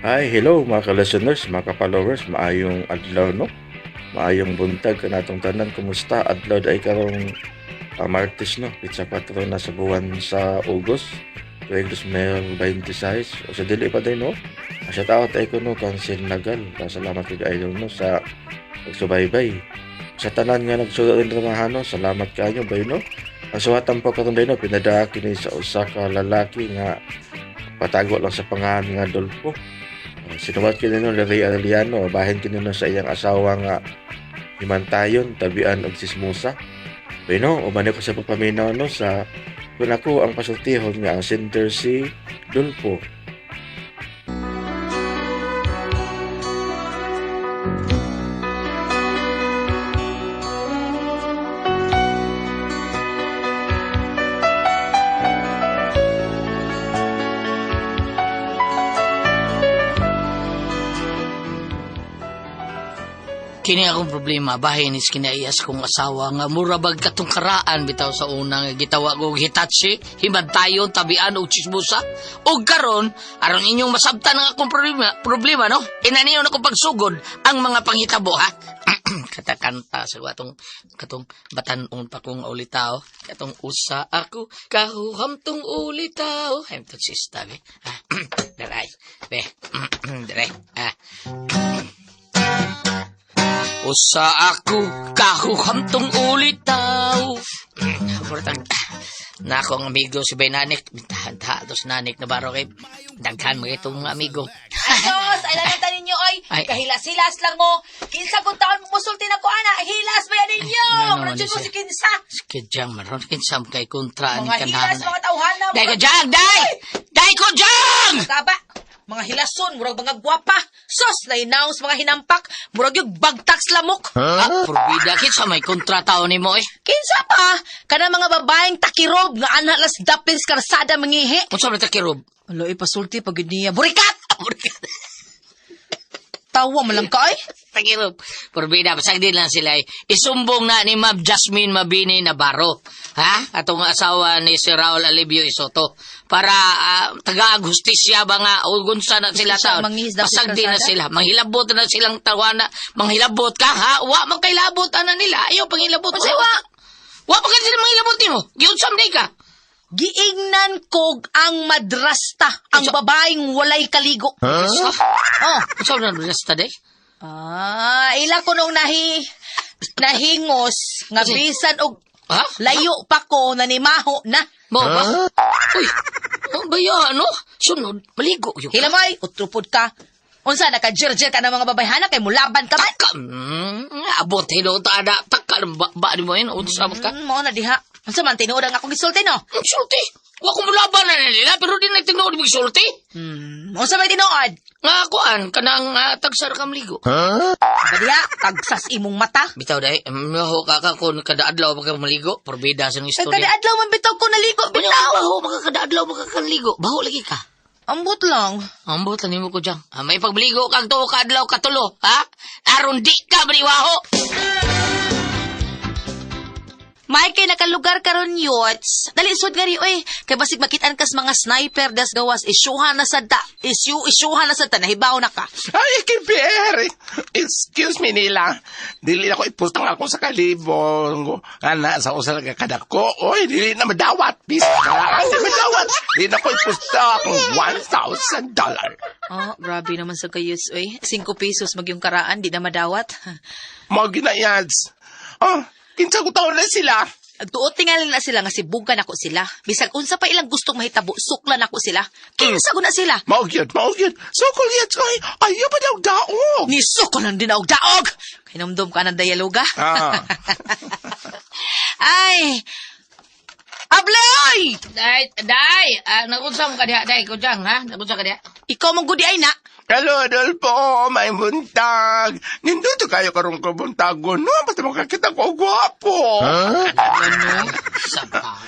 Hi, hello mga ka-listeners, mga ka-followers, maayong adlaw no. Maayong buntag kanatong tanan. Kumusta? Adlaw ay karong Martes no. Pitsa 4 na sa buwan sa August. Tuig 2026. O sa dili pa din no. Sa tao tayo ko no Kansil Nagal. Salamat kay idol no sa pagsubaybay. Sa tanan nga nagsulat ng ramahano, salamat kayo bay no. Ang suwatan po karon no pinadaan kini sa usa ka lalaki nga patago lang sa pangalan nga Dolpo. Sinuwat kinino ni Ray Arellano, bahin kinino sa iyang asawa nga himantayon, tabian og sismusa. Pero umani ko sa papaminaw no sa kung ako ang pasultihon nga ang center si Dolpo. Kini akong problema, bahin is kinaiyas kong asawa nga murabag katong karaan bitaw sa unang gitawa ko Hitachi, himantayon, tabian o chismosa. O karon, aron inyong masabtan ng akong problema no? Inaniyon ako pagsugod ang mga panghitabo ha. Katakanta sa katong batanon pa kong ulitaw. Katong usa ako, kahuhamtong ulitaw. Hem to sista be. Daray. Be. Daray. Usa ako, kahuhamtong ulitaw. Muratan na akong amigo si Baynanik. Mintahan-tahan to si Nanik na baro kay daghan mga itong amigo. Ayos, ay lalata ninyo, oy. Kahilas-hilas lang mo. Kinsa kung taon mo musulti na ko, ana. Hilas ba yan ninyo? Radyon mo si Kinsa. Si Kidyang maron, kinsam kay kontraan Mga hilas, kanahan. mga tauhana. Day ko Jang, day! Day ko Jang! Taba. Mga hilason, murag mga gwapa. Sos, na-announce mga hinampak. Murag yung bagtaks lamok. Purbida, kinsa may kontrata ni mo eh. Kinsa pa? Kana mga babaeng takirob nga ana las dapins karsada mangihi. Kung sa kirob? Alo, ipasulti pag niya. Burikat! Tawa mo lang ka, ay? Takirob. Purbida, pasag din lang sila eh. Isumbong na ni Ma'am Jasmine Mabini Navarro. Ha? Atong asawa ni si Raul Alibio Isoto. Para taga-agustisya ba nga o gunsa na sila taon. Pasag din na sila. Manghilabot na silang tawana. Manghilabot ka, ha? Wa magkailabot na nila. Ayaw panghilabot. Wa pa ka sila manghilabot mo. Giunsam day ka. Giingnan kog ang madrasta, ang babaeng walay kaligo. Oh, saan na madrasta day? Ila ko nung nahingos, nga bisan og Ha? layo pa ko, nanimaho na. Ba? Uy, ang baya, ano? Sunod, maligo yun. Hilamay, utrupod ka. Unsa, naka-jerjer ka ng mga babayhana, kay mulaban ka man. Taka, abot, hino, tada, taka, ba ni mo yun, sabot ka? Mo na diha. Unsa man, tinuod ang akong gisulti, no? Sulti, wa ko mulaban na nila, pero di na tingnan ko sulti. Unsa may tinuod? Nga kuan, kanang tagsar ka maligo. Diha, tagsas imong mata. Bitaw dahi, maho ka kung kada adlaw ka maligo, porbida sa ng Kay istorya. kada adlaw man bitaw ko naligo, Bitaw, bitaw. baho, kada adlaw makakaligo, baho lagi ka. Ambot lang. Ambot lang mo ko dyan. May pagligo kang to kadlaw katulo, ha? Aron di ka bariwaho. May kay nakalugar karon yots. Dali sud nga ri oy. Kay basig makitaan kas mga sniper das gawas isyuhan na sa ta. Isyuhan na sa ta nahibaw na ka. Ay, Kipier! Excuse me nila. Dili na ko ipustang ako sa kalibo. Ana, sa usal ka kadako. Oy, dili na madawat. Bisa ka. Dili madawat. Dili na ko ipustang akong $1,000. Oh, grabe naman sa kayos oy. 5 pesos magyong karaan di na madawat. Mga ginayads. Oh, kinsa ko taon na sila. Agtuot tingali na sila nga sibugan ako sila. Bisag unsa pa ilang gustong mahitabo, suklan ako sila. Kinsa ko na sila. Maugyod. So, kulyats ko, ayaw pa daw daog. Ni sukol lang din og daog. Kinumdum ka ng dialoga. Ah. Ay! Abloy! Day, nagunsam ka diha, day, ko dyan, ha? Nagunsam ka diha. Ikaw mong gudi ay na. Hello, Adolfo, may buntag. Ninduto kayo karong kabuntagon, no? Basta makakita ko, gwapo. Ano? Sapa.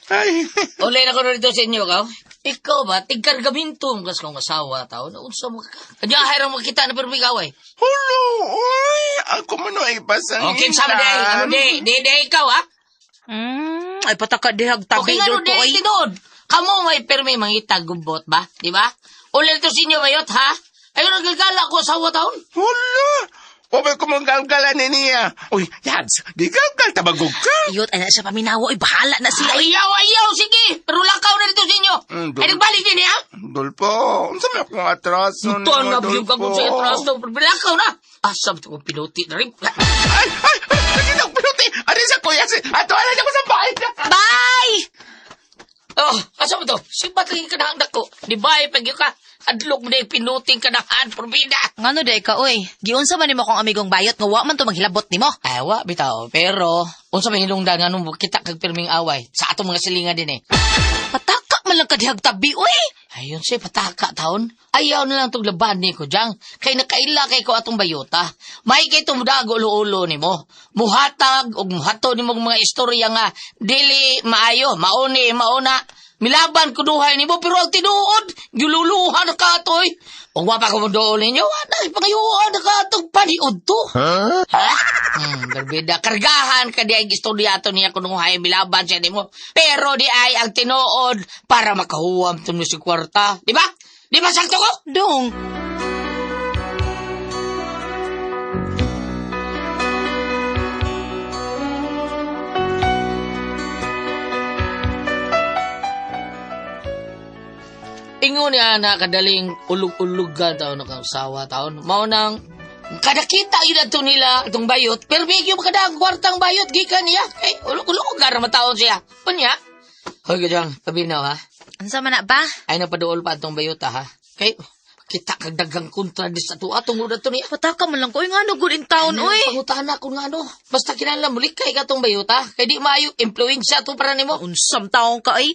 Ay, Uli na ko rito sa inyo, ka? Ikaw ba, tigkargamintong kas kong asawa, tao, naunsa mo ka? Kanya, hayra mo kita na pero may kaway. hulo, oy, ako man ay pasangin. Okay, sama day, ano day, ikaw, ha? Ay pataka dihag tabi Okay, ano dol po day, ay. tinod? Kamo may permi mangita gubot ba? Di ba? Ulit to sinyo bayot, ha? Ayun, nagagala ko sa taon. Wala. O may kumanggalgalan ni niya. Uy, Yads, di galgal tabagog ka. Iyot, ay na siya paminawa. Ay, bahala na siya. Ay, Ayaw, sige. Pero lakaw na dito sinyo. Ay, nagbalik din, ha? Dulpo, unsa may akong atraso Ito ang nabiyog ako sa atras daw. Pero lakaw na. Asam ito kong pinuti na rin. Ay, nakita ko pinuti. Ano sa kuya? Ato, alam niya ko sa bahay na. bye! Oh, asam ito. Sibat lagi ka na ang dako. Di ba, pag ka. Adlok mo na yung pinuting ka na haan, porbida. Ngano day ka, oy? Giunsa man nimo kong amigong bayot nga wa man to maghilabot nimo. Awa, bitaw. Pero, unsa may hinungdan nga nung kita kag pirming away sa atong mga silingan din eh. Pataka man lang kadihag tabi, oy. Ayun siya, pataka taon. Ayaw na lang itong laban ni ko, Jang. Kay nakaila kay ko atong bayota. May kay tumudag ulo-ulo ni mo. Muhatag o muhato ni mo mga istorya nga. Dili maayo, mauni, mauna. Milaban ko duhay ni mo, pero ang tinuod, giluluhan na ka atoy. Kung wapa ko mo doon ninyo, anay, pangayuan na ka atong paniod to. Ha? Berbeda. Kargahan ka di ay istorya ato niya kung hay milaban siya ni mo. Pero di ay ang tinuod para makahuwam to si kwarta. Di ba? Di ba sakto ko? Dong. Ingon niya na kadaling ulug-ulugan taon ng kasawa taon. Maunang kadakita yun ato nila itong bayot. Pero bigyo makadang kwartang bayot gikan niya. Ulug-ulugan naman taon siya. Punya. Hoy gadyang, pabinaw ha. Unsa man na ba? Ay napaduol pa itong bayot ha. Kay kita kagdagang kontra di sa tuwa tungod ato niya. Pataka man lang ko, ngano good in town, oy. Pangutahan ako nga ano. Basta kinala muli kay katong bayot ha. Kay di maayo influensya to para nimo. Unsam taong ka, ay.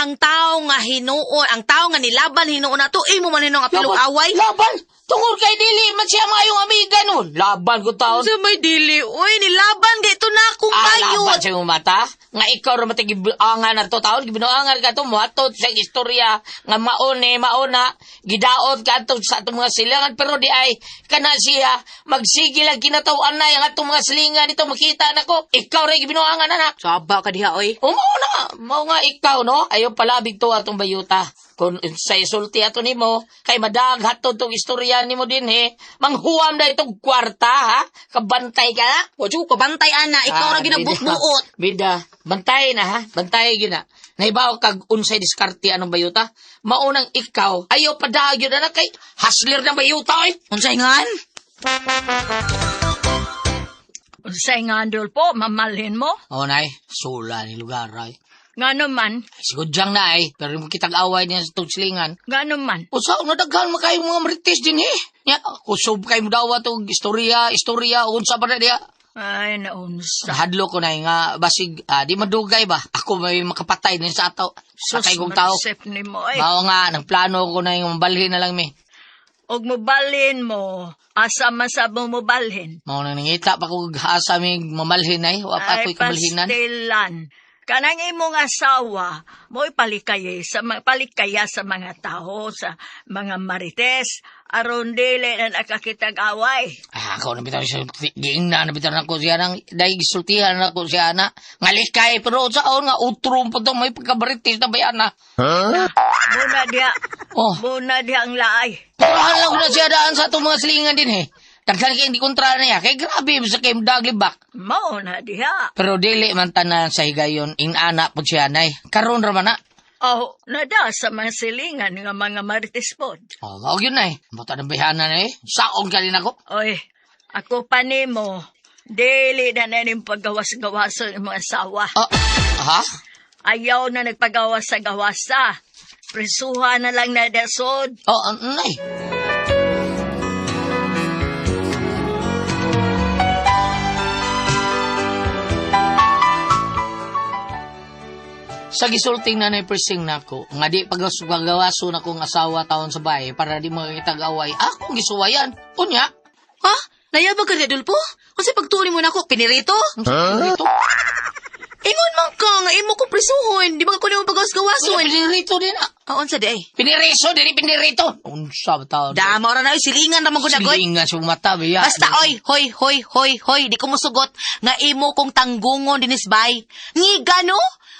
Ang tao nga hinuon, ang tao nga nilaban hinuon na to, imo man hinong apilong away. Laban! Tungod kay dili man siya maayong amiga nun. Laban ko taon. Unsa may dili, oy, nilaban dito na akong Laban bayot. sa iyong mata. Nga ikaw rin matigibuangan na to taon. Gibinuangan ka to. Muhatot sa istorya. Nga mauna. Gidaot ka to sa itong mga silangan. Pero di ay kana siya. Magsige lang kinatawaan na yung atong mga silingan ito. Makita na ko. Ikaw rin gibinuangan na. Saba ka diha, oy. Umauna. Mao nga ikaw no. Ayaw palabig to atong bayuta. Kung sa isulti ato nimo, kay madaghat to itong istorya nimo din manghuam na itong kwarta ha. Kabantay ka na. Ojo, kabantay ana, ikaw ra ginabutnuot. Bida, bantay na ha. Bantay gina. Naibaw kag unsay diskarte anong bayuta. Maunang ikaw, ayaw padagyo na kay hustler ng bayuta oy. Unsay ngan? Unsay nga Dulpo, mamalhin mo? O nay, sula ni lugar ay. Nga naman, Sigudyang na ay, pero mo kitag away niya sa itong silingan. nga naman. O sa nadaghan mo kayong mga marites din Ya, kusog kayo mo daw itong istorya, unsa pa na diya. Ay, naunsa. Hadlo ko na nga, basig, di madugay ba? Ako may makapatay din sa ato. Sa kay kong tao. marisip ni mo, ay. Mao nga, nagplano ko na yung mabalhin na lang mi. Og mobalhin mo, asa man sa mo mobalhin. Mao nang nangita pa ko asa mi mamalhin ay, wa pa ako'y kamalhinan. pastilan. Kanang imong asawa, mo'y palikaya sa mga tao, sa mga marites, aron dili na nakakitag-away. Ako na bitaw siya, giingna na bitaw na ko siya nang, dahil gisultihan na ko siya na, ngalikay, pero saan nga, utrum po may pagkabaritis na bayan na. Muna diha, Oh, muna diha ang laay. tawaan lang ko na siya daan sa itong mga silingan din Daghan kay hindi kontra na niya, kay grabe, sa kay daglibak. Mao na diha. Pero dili man tanan sa higayon, inana po siya nay. Karon ra man na. Oh, nada sa mga silingan nga mga marites pod. Oh, mao yun na Buta ng bihana na Saong ka rin ako. Oy, ako pa nimo, dili na nanin paggawas-gawas sa mga asawa. Ha? Ayaw na nagpagawas sa gawasa. Prisuhan na lang na dasod. Nay. Sa gisulting na presing nako, nga di paggawaso na kong asawa taon sa bahay para di makakitag-away, akong gisuwayan. Unya. Ha? Nayabag ka na, Dulpo? Kasi pagtuli mo na ako, pinirito? Dito. Ingon man ka, nga imo kong prisuhon. Di ba ko nimo pagawas-gawason? Pinirito din Unsa di ay? Piniriso, dili pinirito. Unsa ba taon? Dama ra na, oy, silingan ramang ko dagot. Silingan sa mata, biya. Basta, oy, hoy, di ko musugot nga imo kong tanggungon dinis bay. Ngiga, no?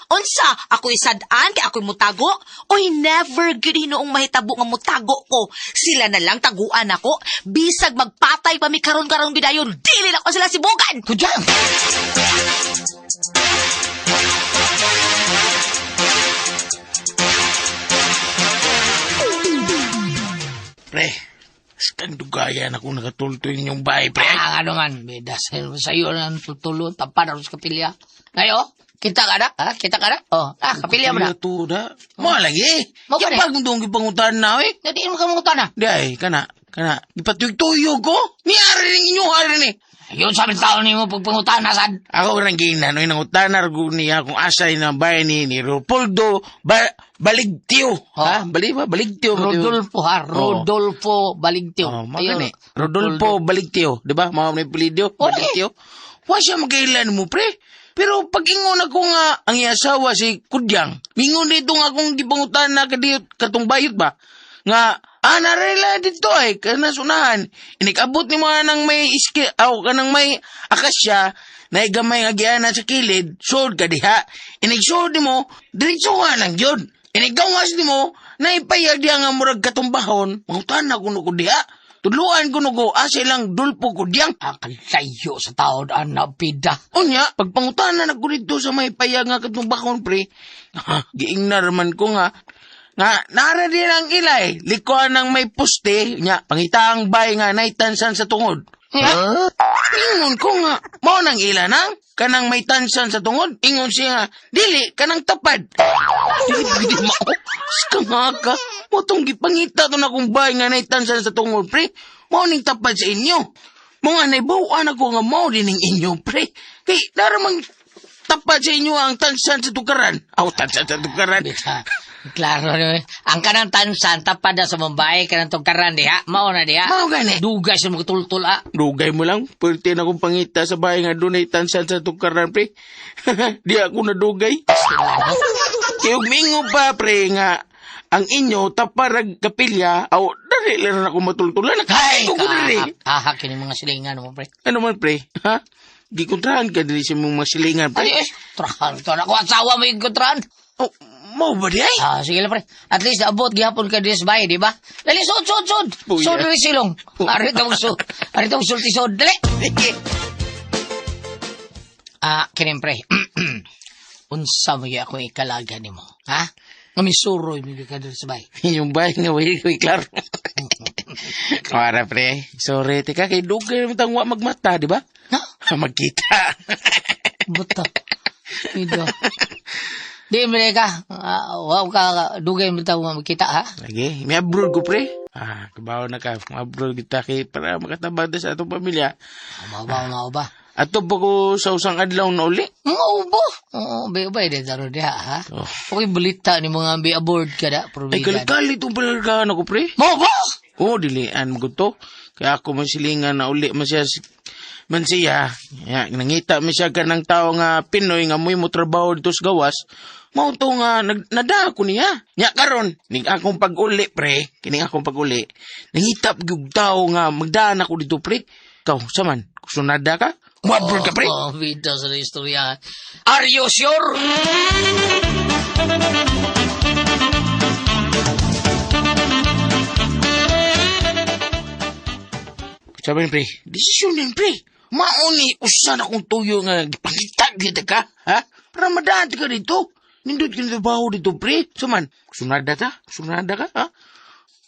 Unsa, ako'y sad-an, kay ako'y mutago? Oy, never gid hinoong mahitabo nga mutago ko. Sila na lang taguan ako. Bisag magpatay pa mi karon-karon gidayon, dili na ko sila sibugan. Tudyang! Pre, skang dugayan ako nakatulto inyong bahay, pre. Ano man, bedas. Sa'yo lang tutulo, tapan ako sa kapilya. Ngayon, kita ka na? Ha? Kita ka na? Oh, kapilya mo na. Kapilya da. Mo lagi. Mo ka Yung na. bagong doon gipangutan na, eh. Hindi mo ka mga na. Day, kana. Ipatuyog-tuyog ko. Niyari rin inyong hari ni. Yun sabi tao ni mo pagpangutan na sad. Ako rin ginan, no, inangutanar ko niya kung asay na bahay ni Leopoldo Baligtio. Ha? Baligtio. Rodolfo ha, Rodolfo Baligtio. Oh, magani. Rodolfo Baligtio, di ba? Mga may pilidio, Baligtio. Wa siya magkailan mo, pre. Pero pag ingon ako nga ang iasawa si Kudyang, mingon dito nga akong gipangutan na kadiyot katong bayot ba? Nga, narela dito ay, kanasunahan. Inikabot ni mga nang may kanang may akasya, na igamay nga giana sa kilid, sod ka diha. Inigsod ni mo, diritsuhan lang yun. Inigawas ni mo, na ipayag diha nga murag katumbahon, mangutan na kuno ko diha. Tudluan kuno ko, asa lang dulpo ko diyang. Kalayo sa taon ang napida. Unya, pagpangutan na nagkulito sa may payag nga katumbahon, pre, giingnar man ko nga nara din ang ilay, likuan ng may puste, nya, pangitaang bay nga naitansan sa tungod. Ingon ko nga, mao nang ila nang, kanang may tansan sa tungod, ingon siya nga, dili, kanang tapad. Dili mao, ska nga ka, mo tong gipangita to na kung bay nga naitansan sa tungod, pre, mao ning tapad sa inyo. Mga naibawaan ako nga mao din ning inyo, pre, kay naramang tapad sa inyo ang tansan sa tukaran. Tansan sa tukaran. Klaro no. Ang kanang tansan tapad na sa Mumbai kanang tugkaran diha. Mao na diha. Mao gani. Dugay sa mga tultul Dugay mo lang, pwerte na kong pangita sa bahay nga doon ay tansan sa tukaran, pre. Di ako nadugay. Kaya mingo pa, pre, nga ang inyo taparag kapilya, dali lang ako matultulan. Nakakain ko dali. Hahakin yung mga silingan mo, pre. Ano man, pre? Ha? Gikontrahan ka dali sa mga masilingan, pre. Ay, trahan to na ko asawa mo yung kontrahan. Oh, mau ba di ay? Sige lang, pre. At least abot gihapon ka dis bay, di ba? Dali sud. Buya. Sud ri silong. Ari ta mo sulti sud. Dali. Kinim pre. Unsa mo ako ikalaga nimo? Ha? Nga misuroy mi ka dis bay. Yung bahay nga, wait, klaro. Kawara, pre. Sorry, tika, kay dugay naman tang magmata, di ba? Ha? Magkita. Buta. Ida. Di mereka, wow ka dugay mo tawo makita ha. Lagi, may abroad ko, pre. Kabaw na ka. Abroad kita kay para makatabag sa atong pamilya. Mao ba? Ato pa ko sa usang adlaw na uli. Mao ba? Oo, ba de daro diha ha. Oh. Okay balita ni mga bi aboard kada Ay, probinsya. kalikali itong palagaan ako, pre. Mao ba? Dilian ko to. Kaya ako masilingan na uli man siya. Nangita man siya ka ng tao nga Pinoy nga mo trabaho dito sa gawas. Mao to nga nada ko niya. Nya karon, ning akong pag-uli, pre. Kining akong pag-uli. Nangita gyud tao nga magdaan ako dito, pre. Ikaw, saman, sunada ka? Umabroad ka, pre? Vida sa istorya. Are you sure? Sabi ni, pre, desisyon din, pre. Mauni, usan akong tuyo nga pangitag dito ka, ha? Para madaan ka dito. Nindot ka nito baho dito, pre. Saman, sunada ka, ha?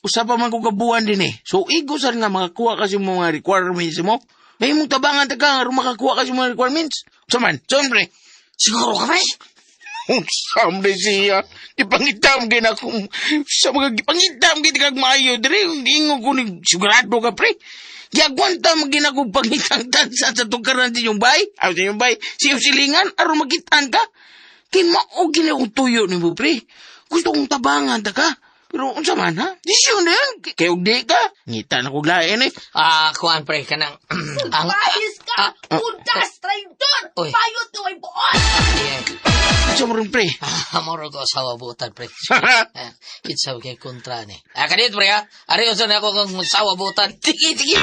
Usa pa man kong kabuhan din eh. So, igo saan nga makakuha kasi mga requirements mo. May mong tabangan ta ka nga makakuha kasi mga requirements. Saman, pre. Siguro ka ba? Samre siya. Ipangitam din akong sa mga ipangitam kita kag maayo. Dire, ingo ko ni sigurado ka, pre. Giyagwanta magin ako pangitang tansa sa tukaran din yung bay. Sa yung bay, siyo silingan, aron magitan ka. Kaya maugin akong tuyo ni mo, pre. Gusto kong tabangan ta ka. Pero unsa man, ha? Disyon na yan. Kaya ugdi ka. Ngita na kong lain eh. Kuan pre kanang Bayis ka! Udas! Traidor! Uy. Bayot ka may buon! Unsa mo rin, pre? Moro ko asawa butan pre. Kitsa kay kontra ni. Kanit pre ha. Ari unsa na ako kung asawa butan. Tiki pre.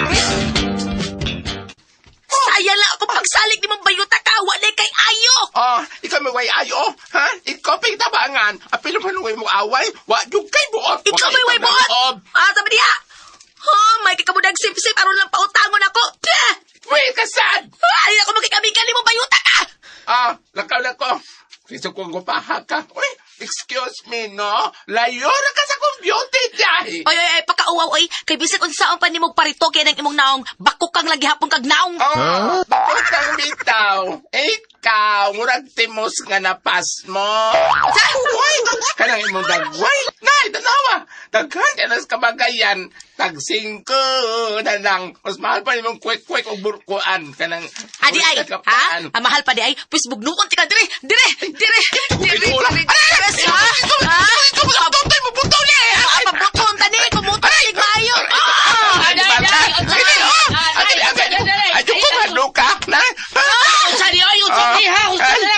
Bisaya lang ako pagsalik ni mong bayuta ka. Wala kay ayo. Oh, ikaw may way ayo, ha? Ikaw pagtabangan. Apilo pa nung mo away. Wa yung kay buot. Ikaw may way buhat. Sabi niya. May kikamudag sip-sip. Aron lang pautangon ako. Wait, kasad! Ay, ako makikamigan ni mong bayuta ka. Lakaw na ko. Kristo kong gupaha ka. Uy, excuse me, no? Layo na ka sa kong beauty dahil. Ay, pakauwaw, ay. Kay bisag unsaon pa ni mong parito kaya ng imong naong. Bakok kang lagi hapon kag naong. Bakit kang bitaw? Ikaw, murag timos nga napas mo. Uy, kanang imong dagway. Nay, tanawa. Daghan ka na sa kabagayan. Tagsingko na lang. Mas mahal pa imong kwek-kwek o burkuan. Kanang... Adi ay, ha? Ang mahal pa di ay. Pues bugnukon tika, dire. Pabuton tani, kumutot ni kayo. Ayo ko mano ka, na? Sari, ay, utang ha.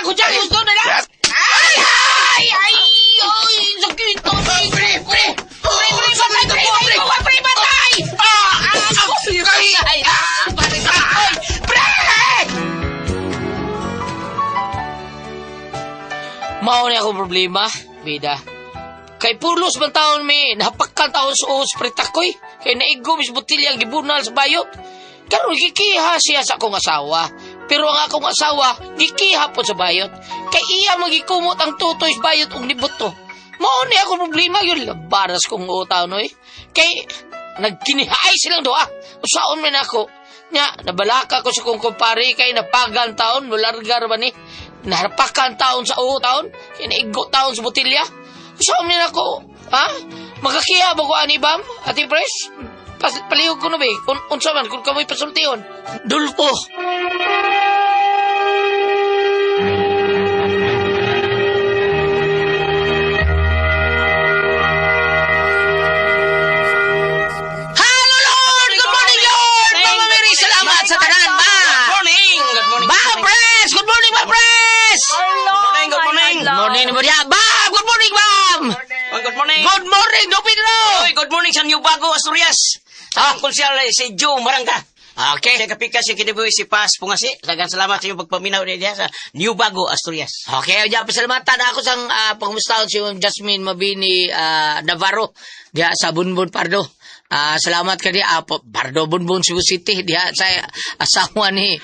Gusto na lang. Ay, sakit to. Pre, patay! Mao ni akong problema, bida. Kay pulos man taon mi, nahapakan taon sa uhos pritakoy. Kay naigo mis botilyang gibunal sa bayot. Karon gikiha siya sa akong asawa. Pero ang akong asawa, gikiha po sa bayot. Kay iya magikumot ang tutoy sa bayot og nibuto. Mao ni akong problema yun. Labaras kong utaw no eh. Kay nagkinihay silang doa. Usaon man ako. Nya, nabalaka ko sa kong kumpare kay napagan taon, mulargar ba ni? Naharapakan taon sa taon, kay naigo taon sa botilya. Usaon man ako, ha? Makakiya ba ko ani bam? Ati pres? Palihog ko na ba eh. Unsa man, kung kamoy pasultiyon. Dulpo. Morning, Maria. Bam! Good morning, Bam! Good morning. Good morning, Do Pedro! Oy, good morning sa New Bago, Asturias. Ang konsyal si Joe Marangka. Okay. Siya kapikas si Kiniboy si Pas Pungasi. Dagang salamat sa iyong pagpaminaw niya sa New Bago, Asturias. Okay, diya pasalamatan ako sang pangumustahon si Jasmine Mabini Navarro diya sa Bunbun Pardo. Salamat ka diya Pardo Bunbun Cebu City diya sa asawa ni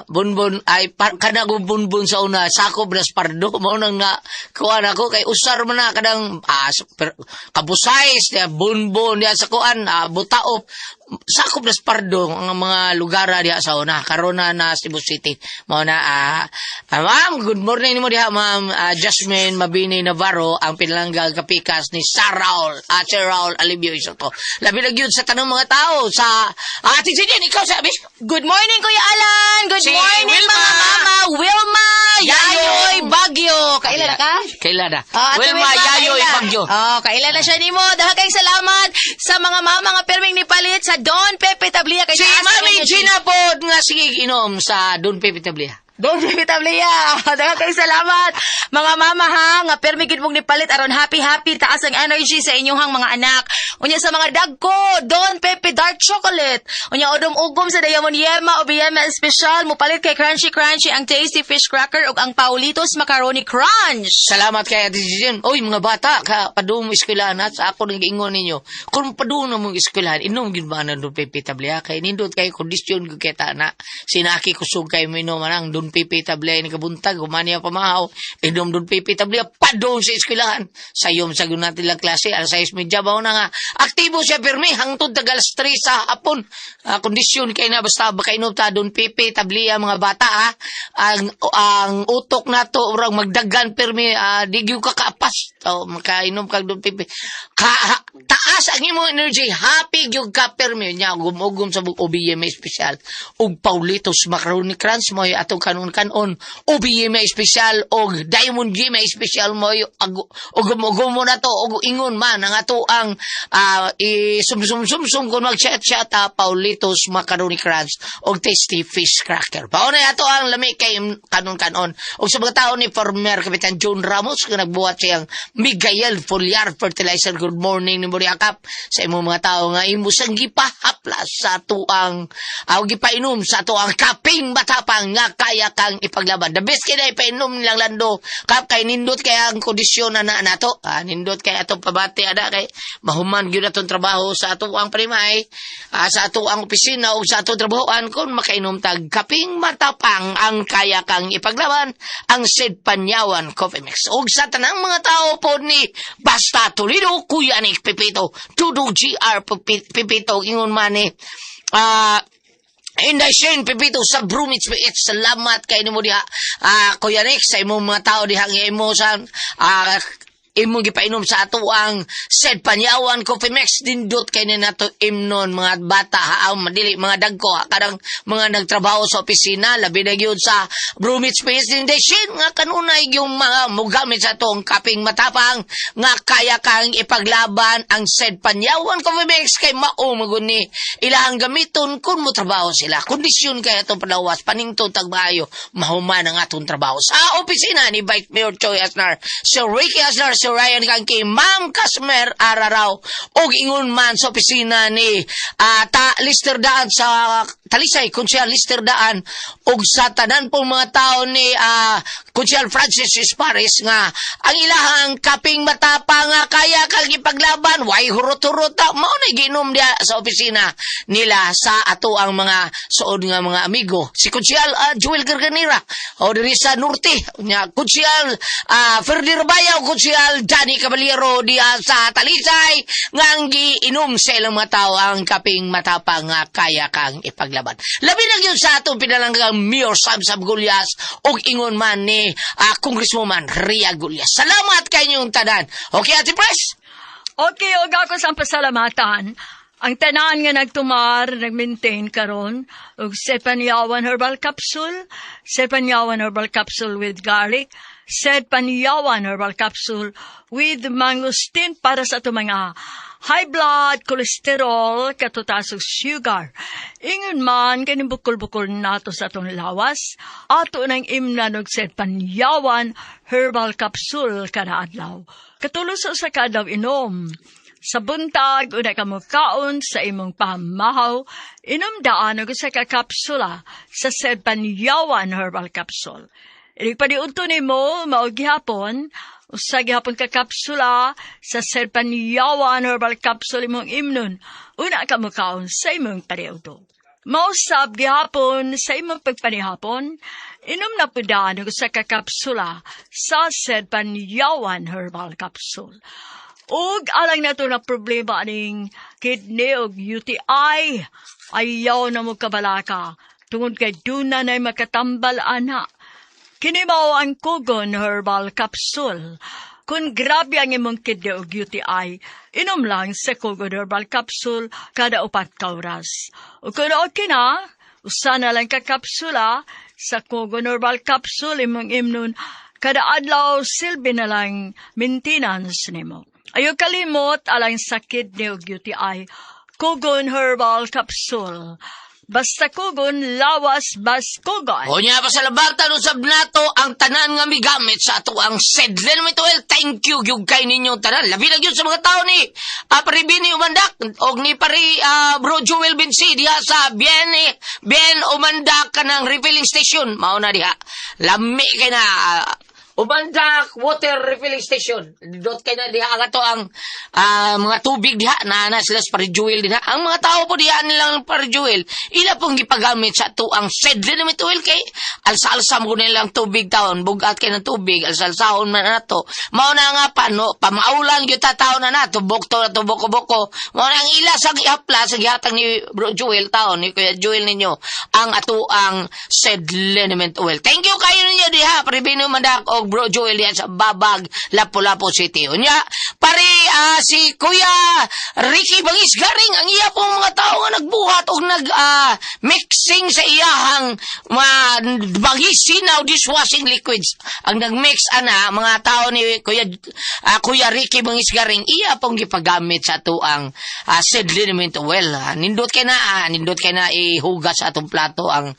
Bunbun ay kada Bunbun sa una sakob nas Pardo mo nang na kuan ako kay usar man na kadang kabusayis diya Bunbun diya sa kuan Butaop sakop nas Pardo ang mga lugar diya sa una karon na Cebu City mo na ma'am good morning nimo diha ma'am Jasmine Mabini Navarro ang pinalanggang kapikas ni Sir Raul Alibio Isoto labi na gyud sa tanong mga tao sa Ate Jane ikaw sabi Good morning, Kuya Alan. Good Si morning, Wilma. mga mama. Wilma, Yayoy, Bagyo. Kailan na ka? kailan na Ate Wilma Yayoy kailan? Bagyo Kailan na siya ni mo. Dahil kayong salamat sa mga mama nga perming ni Palit sa Don Pepe Tablia. si Mami Gina pod nga sige inom sa Don Pepe Tablia Don Pepe Tablia. Dahil kayong salamat. Mga mama ha, nga permigid mong nipalit aron happy taas ang energy sa inyong mga anak. Unya sa mga dagko, Don Pepe Dark Chocolate. Unya udom-ugom sa Diamond Yema o Biyema Special. Mupalit kay Crunchy ang Tasty Fish Cracker o ang Paulitos Macaroni Crunch. Salamat kay Ate Jane. Oy, mga bata, padung mo eskwelahan at sa ako nang giingon ninyo. Kung padung na mong eskwelahan, inom gid ba na Don Pepe Tablia kay nindot kay kondisyon ko kita na sinaki kusog kay minom ang Don Pepe Tablia ni kabuntag humaniya pamahaw. Inom Don Pepe Tablia padung sa eskwelahan. Sayom sa natin lang klase alas 6:30 ba na nga. Aktibo siya pirmi hangtod tagal 3 sa hapon. Kondisyon kay na basta bakainom ta Don Pepe Tablia mga bata ha. Ang utok nato urang magdagan pirmi di gyud ka kaapas. Makainom kag Don Pepe. Taas ang imong energy, happy gyud ka pirmi nya gumugom sa OBM special. Ug Paulitos Macaroni Crunch mo atong kanon OBM special og Diamond Gym special mo ugum mo na to og ingon man ang ato ang sum kun mag-chat Paulitos Macaroni Crunch og Tasty Fish Cracker. Paano ato ang lami kay kanon og sa mga tao ni Farmer Kapitan John Ramos nga nagbuhat siyang Miguel Foliar Fertilizer. Good morning ni Muriakap sa imong mga tao nga imo sang gipahaplas sa tuang gipainom makainom sa ato ang kaping matapang nga kaya kang ipaglaban. The best kaya ipainom nilang lando kap kay nindot kaya ang kondisyon na nato. Nindot kay atong pabati ada kay mahuman gyud atong trabaho sa ato ang primay, sa ato ang opisina o sa ato trabahoan kung makainom tag kaping matapang ang kaya kang ipaglaban ang Sid Panyawan Coffee Mix. Og sa tanang mga tao po ni Basta Toledo, Kuya Nick Pipito, Tudo GR Pipito, ingon man ni Inday Shane Pipito sa Brumits PH. Salamat kay nimo diha, Kuya Nick, sa imong mga tao diha nga imo sa imong gipainom sa ato ang Sid Panyawan Coffee Mix. Dindot kay na nato imnon mga bata madili mga dagko kadang mga nagtrabaho sa opisina labi na gyud sa Brumits PH. Inday Shane nga kanunay yung mga mogamit sa atong kaping matapang nga kaya kang ipaglaban ang Sid Panyawan Coffee Mix kay mao magun ni ilahang gamiton kung mo trabaho sila. Kondisyon kay atong palawas panington tagbayo mahuman ang atong trabaho sa opisina ni Vice Mayor Choi Asnar, Sir Ricky Asnar, Sir Ryan Kangki, Ma'am Kasmer Araraw, og ingon man sa opisina ni Lister Daan sa Talisay, Konsyal Lister Daan, og sa tanan pong mga tao ni Konsyal Francis Espares nga ang ilahang kaping matapang nga kaya kang ipaglaban, way hurot-hurot mao na ginom dia sa opisina nila sa ato ang mga suod nga mga amigo. Si Konsyal Joel Garganira, o diri sa Norte, nya Konsyal Ferdir Bayaw, Konsyal Johnny Caballero diya sa Talisay nga giinom sa ilang mga tao ang kaping matapang nga kaya kang ipaglaban. Labi na yun sa atong pinalanggang Mayor Sam Gulyas og ingon man ni Congresswoman Ria Gulyas. Salamat kay inyong tanan. Okay, Ate Pres? Okay, og ako sa pasalamatan. Ang tanan nga nagtumar, nag-maintain karon og Sid Panyawan Herbal Capsule, Sid Panyawan Herbal Capsule with garlic, Sid Panyawan Herbal Capsule with mangosteen para sa ato mga high blood, cholesterol, katutasog sugar. Ingon man, kaning bukol-bukol nato sa atong lawas, ato nang imnanog Sid Panyawan Herbal Capsule kada adlaw. Katulos sa kadaw inom. Sa buntag, una ka mo kaon sa imong pamahaw, inom daan og sa kakapsula sa Sid Panyawan Herbal Capsule. Inig paniunto ni mo, maugihapon, usa gihapon ka kapsula sa Sid Panyawan Herbal Capsule imong imnon, una ka mo kaon sa imong paniunto. Mausab gihapon sa imong pagpanihapon, inom na po daan og sa kakapsula sa Sid Panyawan Herbal Capsule. Ug alang na ito na problema aning kidney o UTI, ayaw na mo kabalaka. Tungod kay duna na'y makatambal ana. Kinimaw ang Kugon Herbal Capsule. Kung grabe ang imong kidney o UTI, inom lang sa Kugon Herbal Capsule kada 4 ka oras. O kung okay na, usa na lang ka kapsula sa Kugon Herbal Capsule imong imnon, kada adlaw silbi na lang maintenance nimo. Ayaw kalimot alang sa kidney o UTI, Kugon Herbal Capsule. Basta Kugon, lawas bas Kugon. O niya pa sa labatan sa nato ang tanan nga migamit sa ato ang Sid Lenmituel. Thank you yung kay ninyong tanan. Labi na yun sa mga tao ni Paribini Umandak o ni Pari Bro Joel Bensi diha sa Bien Umandak ka ng refilling station. Mauna diha. Lami kay na Umandak Water Refilling Station. Dot kay na diha to ang mga tubig diha na sila sa Parijuel diha. Ang mga tao po diha nilang Parijuel, ila pong gipagamit sa to ang Sid Lenmituel kay alsa-alsa mo nilang tubig taon, bugat kay ng tubig, alsa-alsaon man nato. Mao na nga pamaulan gyud ta taon na nato, bukto na to boko-boko. Mao na ang ila sa gihapla sa gihatag ni Bro Joel taon, ni Kuya Joel ninyo ang ato ang Sid Lenmituel. Thank you kayo ninyo diha, Paribino Mandak og Bro Joel yan sa Babag, Lapu-Lapu City. Unya, pare si Kuya Ricky Bangis Garing, ang iya pong mga tao nga nagbuhat o mixing sa iyahang bangis sinaw dishwashing liquids. Ang nagmix mga tao ni Kuya Ricky Bangis Garing, iya pong gipagamit sa ito ang Sid Lenmituel. Nindot kay na ihugas sa atong plato ang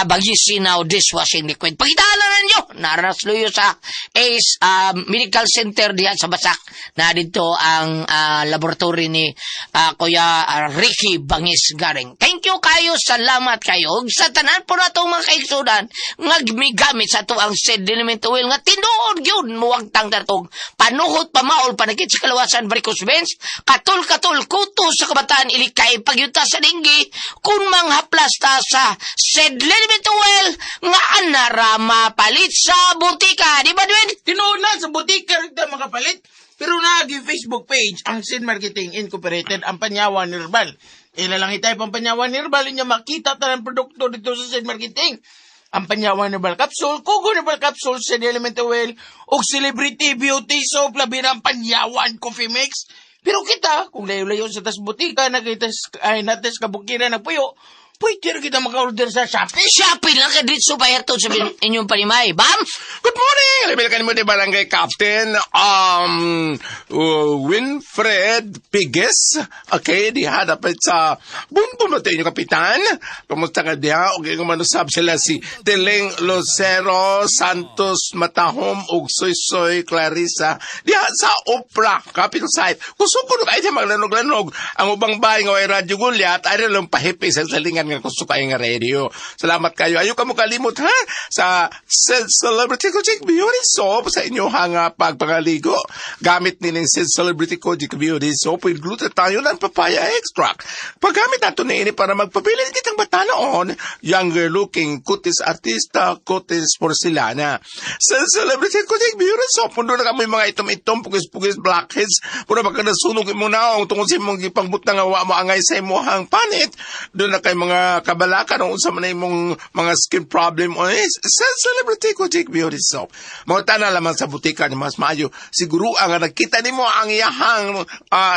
bangis sinaw dishwashing liquid. Pagkitahanan ninyo, narasluyo sa Ace Medical Center diyan sa Basak na dito ang laboratory ni Kuya Ricky Bangis Garing. thank you kayo, salamat kayo. Ug sa tanan po na itong mga kaigsudan, nga gamigamit sa ito ang said element oil, nga tinuod yun, muwag tanggatog, panuhot, pamaol, panagit sa kalawasan, varicose veins, katol, kuto sa kabataan, ilikay, pagyunta sa dinggi, kung manghaplas ta sa said element oil, nga anarama palit sa butika. Di ba, Dwayne? Tinuod na sa butika rin tayo makapalit. Pero naging Facebook page ang Sin Marketing Incorporated ang Panyawan Herbal. Ilalangi tayo pang Panyawan Herbal, inyo makita tayo ng produkto dito sa Sin Marketing. Ang Panyawan Herbal Capsule, Kugo Herbal Capsule, Sin Element Oil, o Celebrity Beauty Soap, labi ng Panyawan Coffee Mix. Pero kita, kung layo-layo sa tas butika, natis kabukiran na puyo, pwede rin kita maka-order sa Shopee. Shopee lang ka dito ba ito sa inyong panimay. Bam! Good morning! Alam ka mo di Barangay Captain Winfred Pigues. Okay, di hadapit sa bumbum natin yung kapitan. Kamusta ka diha? Okay, kung manusab sila si Teleng Lucero, Santos Matahom, ug Soy Clarissa. Diha sa Opera, capital site. Kung sukunod ay maglanog-lanog, ang ubang bahay nga ay Radyo Gulyat, ay lang pahipi sa salingan nga gusto kayo nga radio. Salamat kayo. Ayaw ka mo kalimot ha sa Celebrity Kojic Beauty Soap sa inyo hanga pagpangaligo. Gamit nining Celebrity Kojic Beauty Soap with glutathione and papaya extract. Paggamit nato na ini para magpabilin kitang batanaon, younger looking, kutis artista, kutis porcelana. Sa Celebrity Kojic Beauty Soap, puno na kami mga itom-itom, pugis-pugis blackheads, puno magkadasunog mo na ang tungkol sa mong ipangbutang awa mo angay sa imuhang panit. Doon na kay mga kabalakan o unsa man na imong mga skin problem o sa Celebrity Kojic Beauty Soap. Mga tanan lamang sa butika ni mas maayo. Siguro ang nakita nimo ang iyahang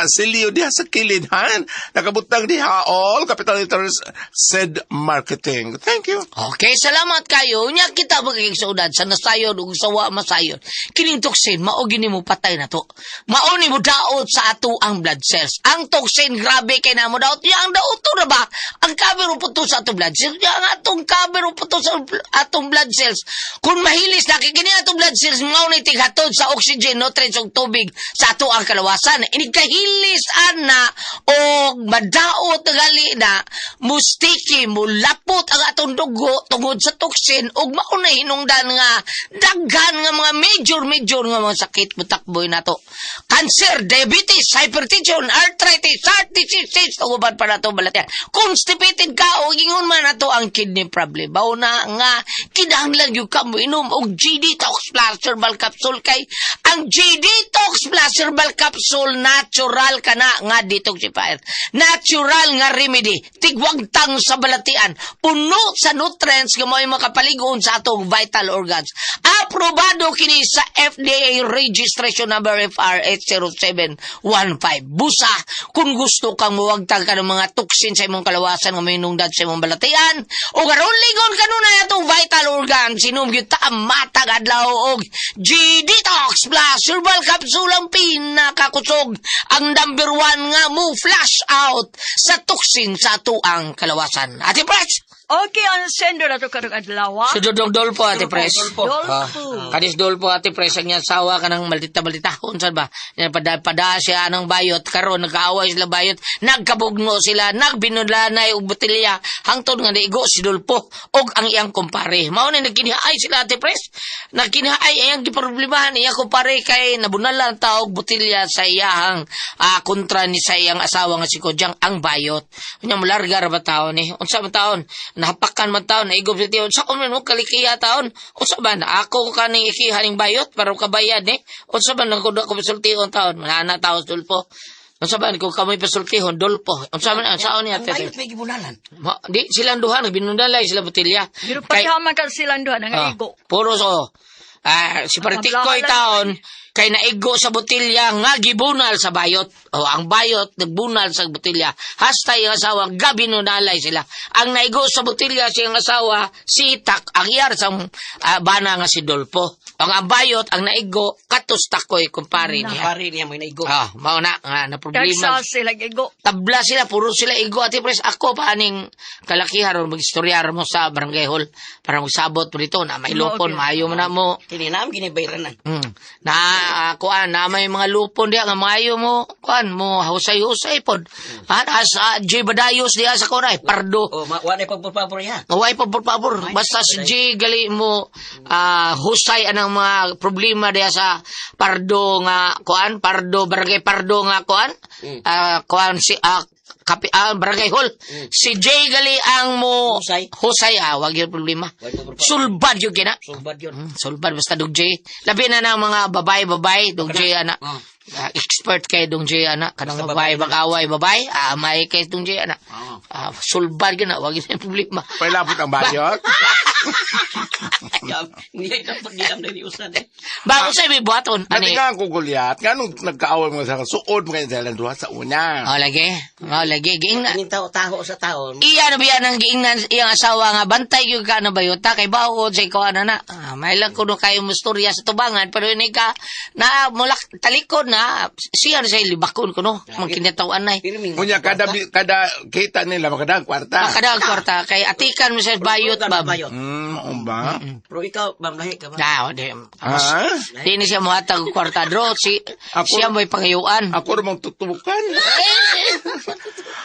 silyo diha sa kilid han. Nakabutang diha all capital letters said marketing. Thank you. Okay, salamat kayo. Nya kita magkiksaudad sa nasayod ug sawa masayod. Kining toxin mao gini mo patay na to. Mao ni mo daot sa ato ang blood cells. Ang toxin grabe kay namo daot. Yang daot to na ba? Ang cover puto sa atong blood cells. Yang atong cover puto sa atong blood cells. Kung mahilis na kini atong blood cells mao ni tighatod sa oxygen, nutrients ug tubig sa ato ang kalawasan. Inigkahilis ana o madaot gali na mustiki mulapot ang atong dugo tungod sa toxin ug mao na hinungdan nga daghan nga mga major nga mga sakit mutakboy nato. Cancer, diabetes, hypertension, arthritis, heart disease, tuguban pa nato balatian. Constipated ka o ingon man nato ang kidney problem. Bao na nga kinahanglan yung kamo inom og G-Detox Plus Herbal Capsule kay ang G-Detox Plus Herbal Capsule natural kana nga detoxifier. Natural nga remedy. Tigwagtang sa balatian. Puno sa nutrients nga mo'y makapaligoon sa atong vital organs. Aprobado kini sa FDA registration number FR 80715. Busa, kung gusto kang muwagtang ka ng mga toxin sa imong kalawasan nga minungdad sa imong balatian, o karon ligon kanunay atong vital organ, sinumgyud ta matag adlaw og G-Detox Plus Herbal Capsule ang pinakakusog, ang number 1 nga mo flash out sa toxin sa atuang kalawasan. Ate Pres! Okay, ang sender na ito karong adlaw. Si Dodong Dolpo, Ate Pres. Dolpo. Kadis Dolpo, Ate Pres, ang niya sawa ka ng malita-malita. Kung saan ba? Pada siya ng bayot. Karon nag-aaway sila bayot. Nagkabugno sila. Nagbinulanay og botelya. Hangtod nga naigo si Dolpo. Og ang iyang kumpare. Mao na nagkinihaay sila, Ate Pres. Nagkinihaay ang giproblemahan. Iyang kumpare kay nabunalan taog botelya sa iyang kontra ni sa iyang asawa nga si Kodyang ang bayot. Kanya mularga ra ba taon eh? Unsa ba taon? Nahapakan man taon, naigop sa tiyon. Sa kumin mo, kalikiya taon. O sa ba, ako ka ning ikihaning bayot, para kabayad eh. O sa ba, nagkuda ko pasultihon taon. Malana taon, Dolpo. O sa ba, kung kamoy pasultihon, Dolpo. O sa ba, saon niya. Ang bayot may gibunalan. Di, silang duha, nagbinundalay sila botilya. Pero pagkaman ka silang doon, ang igo. Puro so. Si Partikoy taon, kay naigo sa botilya nga gibunal sa bayot. O ang bayot nagbunal sa botilya. Hasta yung asawa gabi nunalay sila. Ang naigo sa botilya siyang asawa si Tak, ang iyar sa bana nga si Dolpo. Ang bayot, ang naigo, katos takoy, kumpare niya. Pare niya mo inaigo. Mauna, nga, na problema. Kagsa sila gigo. Tabla sila, puro sila igo. Ati pres, ako paning kalakihan ron, mag-istoryar mo sa barangay hall para magsabot mo dito na may lupon, Okay. maayo mo na mo. Kini naam ginibayranan. Kuan, na may mga lupon diya, nga maayo mo, kuan, mo, husay-husay pod. Asa, J. Badayos diya sa koray, pardo. Oh, wala pagpapabor ya. Naway pabor. Basta si J. gali mo, husay anang mga problema diya sa pardo nga, kuan, pardo, barangay pardo nga, kuan, kuan, si, barangay hall. Si Jay gali ang mo Husay. wag yung problema. Wag yung problema. Sulbad yung kina. Sulbad yun. Sulbad basta dog Jay. Labi na ng mga babay, dog Jay ana. Oh. Expert kay dong Jay ana, kanang Basta babay babae mag-away babay, may kay dong Jay ana. Sulbad gina, wag yung problema. Pailapot ang bayot. Hindi dapat gilam na niusan eh. Bago sa may buhaton, Dati ani. nga ang kugulyat, nga nung nagkaaway mo sa suod mo kayo sa duha sa una. Lagi. Giingnan. Kaning taho sa tao. Iya na biya nang giingnan iyang asawa nga bantay gyud ka na bayota kay bawod sa ikaw na. May lang kuno kayo mo storya sa tubangan pero ini ka na mulak talikod na siya na sa libakon kuno mang kinatawan nay. Unya kada kita nila makadang kwarta. Makadang kwarta kay atikan mo sa bayot ba. Oo ba? Pero ikaw, bang lahi ka ba? Di. Ha? Di ni siya muhatag kwarta dro siya mo'y pangayuan. Ako namang tutubukan.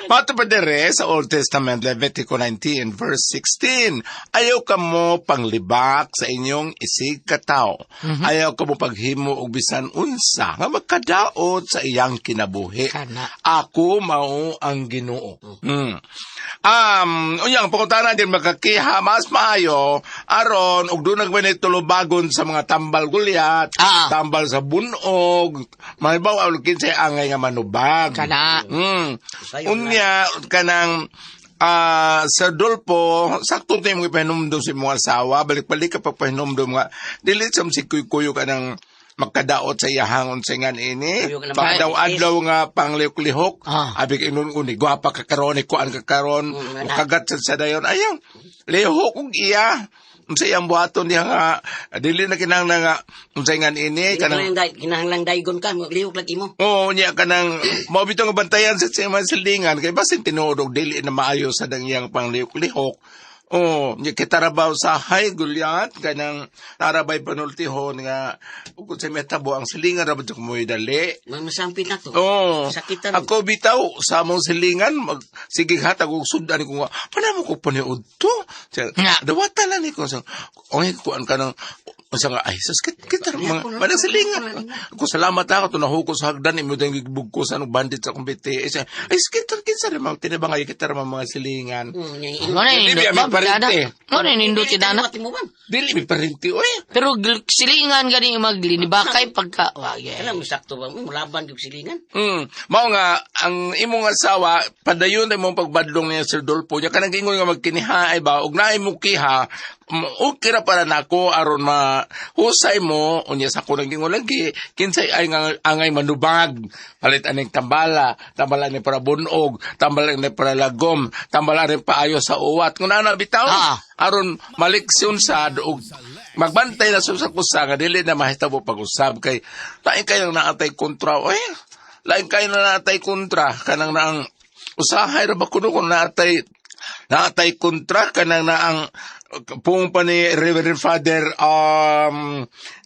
Pato pa dere sa Old Testament, Levitico 19, verse 16. Ayaw ka mo panglibak sa inyong isig katao. Ayaw ka mo paghimo og bisan unsa nga magkadaot sa iyang kinabuhi. Kana. Ako mao ang Ginoo. Unyang pangutana din makakiha mas maayo aron og dunag manay tulubagon sa mga tambal gulyat, tambal sa bunog, mahibaw alukin sa angay nga manubag. Kana. Unya kanang sa Dolpo, sakto tayo mga pahinumdum si mga asawa, balik-balik ka pa pahinumdum nga, dili sam si kuy-kuyo ka ng magkadaot sa iyahangon sa ngan ini, pagdaw-adlaw nga panglihok-lihok, abig inun-uni, gwapa ka karon, ikuan ka karon, kagat sa dayon, ayaw, lihok kong iya, sa iyang buhaton niya nga, dili na kinahanglan nga, sa ngan ini, Kinahanglang daigon ka, lihok lagi mo. Oo, niya ka nang mabito nga bantayan sa mga silingan kay basin tinuodog dili na maayo sa dangyang panglihok-lihok. Oo, niya kitarabaw sa hay gulyat kanang narabay panultihon nga kung sa metabo ang silingan rabad ko mo'y dali. Masampit na to. Oo, Sakitan. ako bitaw sa mong silingan sige hatag og sudan ko nga panamo ko paniud to. Dawatan na ni ko sa kuan ka nang sa nga ay kita mga manang silingan ako salamat ako to nahukos sa hagdan imo dang gibugkos ano bandit sa kumbite ay kita kinsa ra mga tinabang ay kita ra mga silingan Ano nindot tinana? dili mi parenti oy Pero silingan gani maglinibakay pagka Alam mo sakto ba? Mulaban yung silingan. mao nga ang imong asawa padayon imong pagbadlong niya Sir Dolpo nya kanang ingon nga magkinihaay ba ug naay mo kiha okay ra para nako aron mahusay mo unya sa kunang gingon lagi kinsay ay nga angay manubag palit aning tambala ni para bunog tambala ni para lagom tambala ni paayo sa uwat kun ana bitaw aron maliksyon sad og magbantay na sa kusa nga dili na mahitabo pag-usab kay lain kayo naatay kontra lain kayo na naatay kontra kanang naang usahay ra ba kuno kung naatay kontra kanang naang pung pa ni Reverend Father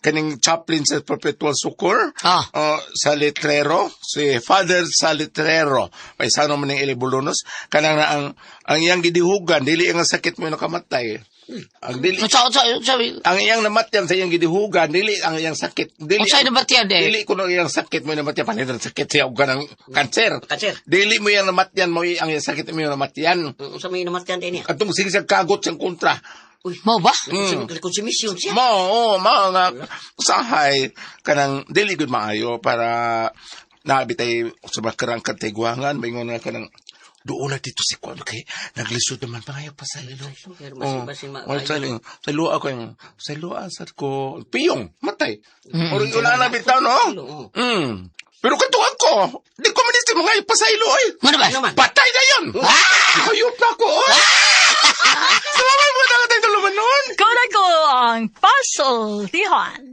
kaning chaplain sa Perpetual Succor sa Letrero si Father sa Letrero paisano man ning Ilibulunos kanang na ang iyang gidihugan dili ang sakit mo nakamatay ang dili ang iyang namatyan sa iyang gidihugan dili ang iyang sakit dili dili kuno iyang sakit mo namatyan panidan sakit siya og kanang kanser dili mo iyang namatyan mo ang iyang sakit mo namatyan Sa may namatyan din niya. atong sige sa kagot sa kontra. Mo ba? Konsumisyon siya. Mo nga usahay kanang dili gud maayo para nabitay sa bakarang katigwangan maingon nga kanang doon na dito si Kwan kay naglisod naman pangayo pa sa ilo. Sa luwa ko yung sa luwa sad ko piyong matay. Uri ko na bitaw no. Pero katuwag ko, di ko manisti mga ipasaylo ay. Ano ba? Patay na yun! Hayop na ko! Salamat mo na ka tayo tuluman noon! Kuna ko ang puzzle, Tihan.